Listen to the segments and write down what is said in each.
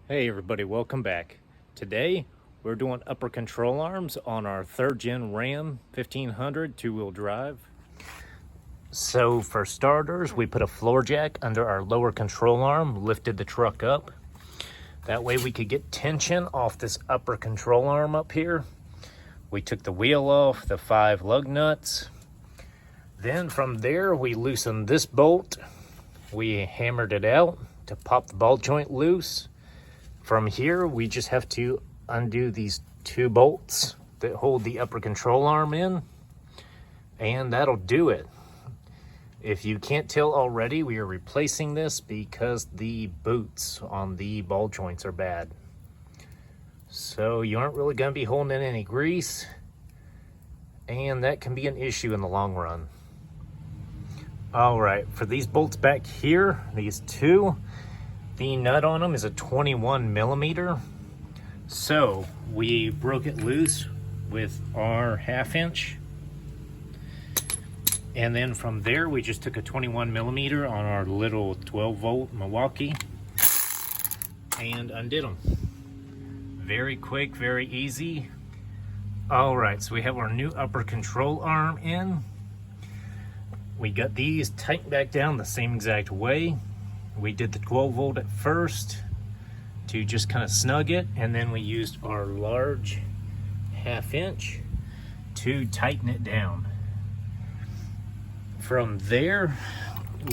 Hey everybody, welcome back. Today we're doing upper control arms on our 3rd gen Ram 1500 two-wheel drive. So for starters, we put a floor jack under our lower control arm, lifted the truck up. That way we could get tension off this upper control arm up here. We took the wheel off, the 5 lug nuts. Then from there we loosened this bolt. We hammered it out to pop the ball joint loose. From here, we just have to undo these 2 bolts that hold the upper control arm in, and that'll do it. If you can't tell already, we are replacing this because the boots on the ball joints are bad. So you aren't really going to be holding in any grease, and that can be an issue in the long run. All right, for these bolts back here, these 2, the nut on them is a 21 millimeter. So we broke it loose with our 1/2 inch. And then from there, we just took a 21 millimeter on our little 12 volt Milwaukee and undid them. Very quick, very easy. All right, so we have our new upper control arm in. We got these tightened back down the same exact way. We did the 12 volt at first to just kind of snug it, and then we used our large 1/2 inch to tighten it down. From there,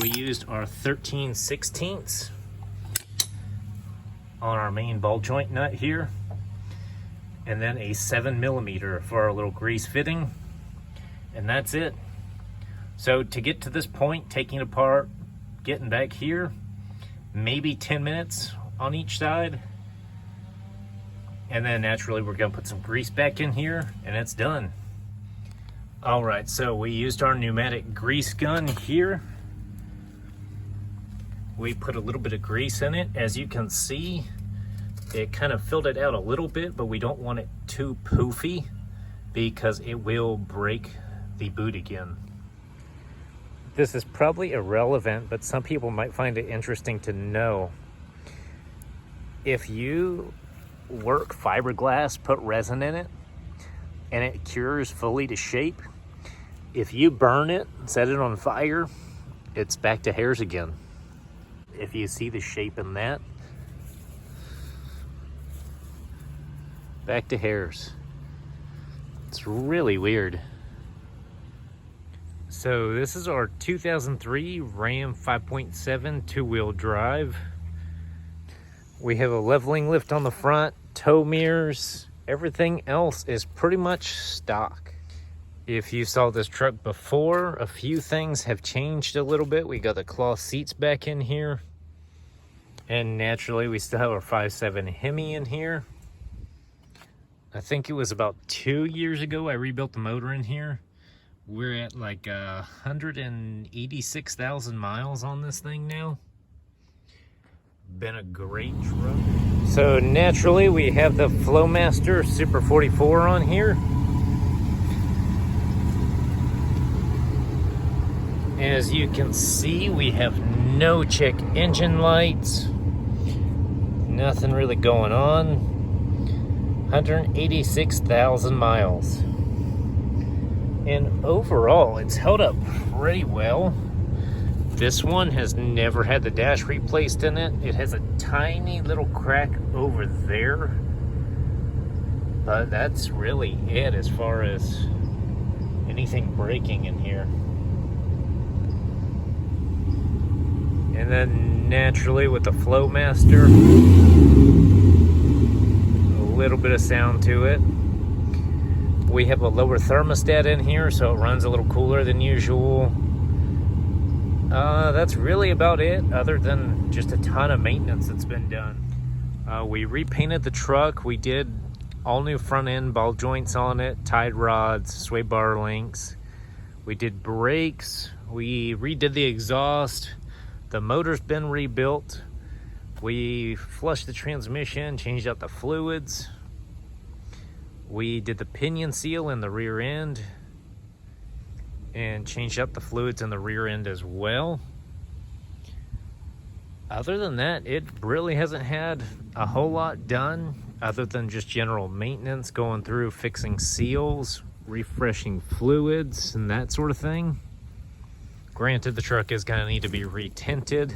we used our 13/16 on our main ball joint nut here, and then a 7 millimeter for our little grease fitting, and that's it. So to get to this point, taking it apart, getting back here, maybe 10 minutes on each side, and then naturally we're gonna put some grease back in here and it's done. All right, so we used our pneumatic grease gun here. We put a little bit of grease in it. As you can see, it kind of filled it out a little bit, but we don't want it too poofy because it will break the boot again. This is probably irrelevant, but some people might find it interesting to know. If you work fiberglass, put resin in it, and it cures fully to shape, if you burn it, set it on fire, it's back to hairs again. If you see the shape in that, back to hairs. It's really weird. So this is our 2003 Ram 5.7 two-wheel drive. We have a leveling lift on the front, tow mirrors. Everything else is pretty much stock. If you saw this truck before, a few things have changed a little bit. We got the cloth seats back in here. And naturally, we still have our 5.7 Hemi in here. I think it was about 2 years ago I rebuilt the motor in here. We're at like 186,000 miles on this thing now. Been a great truck. So naturally we have the Flowmaster Super 44 on here. As you can see, we have no check engine lights. Nothing really going on. 186,000 miles. And overall, it's held up pretty well. This one has never had the dash replaced in it. It has a tiny little crack over there, but that's really it as far as anything breaking in here. And then naturally with the Flowmaster, a little bit of sound to it. We have a lower thermostat in here, so it runs a little cooler than usual. That's really about it, other than just a ton of maintenance that's been done. We repainted the truck. We did all new front end ball joints on it, tied rods, sway bar links. We did brakes. We redid the exhaust. The motor's been rebuilt. We flushed the transmission, changed out the fluids. We did the pinion seal in the rear end and changed up the fluids in the rear end as well. Other than that, it really hasn't had a whole lot done other than just general maintenance, going through fixing seals, refreshing fluids, and that sort of thing. Granted, the truck is going to need to be retinted,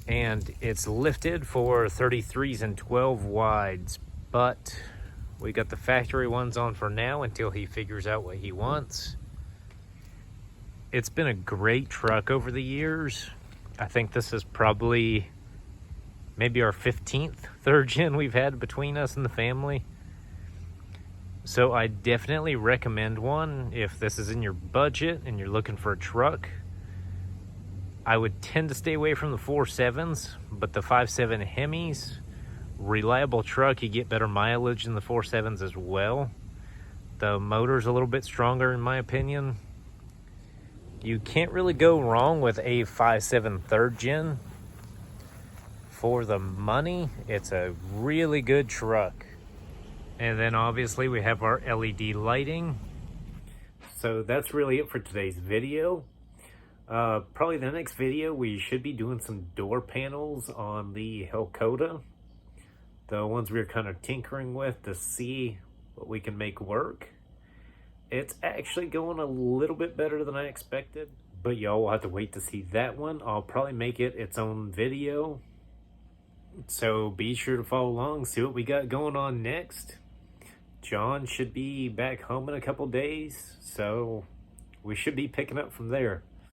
and it's lifted for 33s and 12 wides, but we got the factory ones on for now until he figures out what he wants. It's been a great truck over the years. I think this is probably maybe our 15th third gen we've had between us and the family. So I definitely recommend one if this is in your budget and you're looking for a truck. I would tend to stay away from the 4.7s, but the 5.7 Hemis, reliable truck. You get better mileage than the 4.7s as well. The motor's a little bit stronger in my opinion. You can't really go wrong with a 5.7 third gen. For the money, it's a really good truck. And then obviously we have our LED lighting. So that's really it for today's video. Probably the next video we should be doing some door panels on the Hellcoda. The ones we were kind of tinkering with to see what we can make work. It's actually going a little bit better than I expected, but y'all will have to wait to see that one. I'll probably make it its own video. So be sure to follow along, see what we got going on next. John should be back home in a couple days, so we should be picking up from there.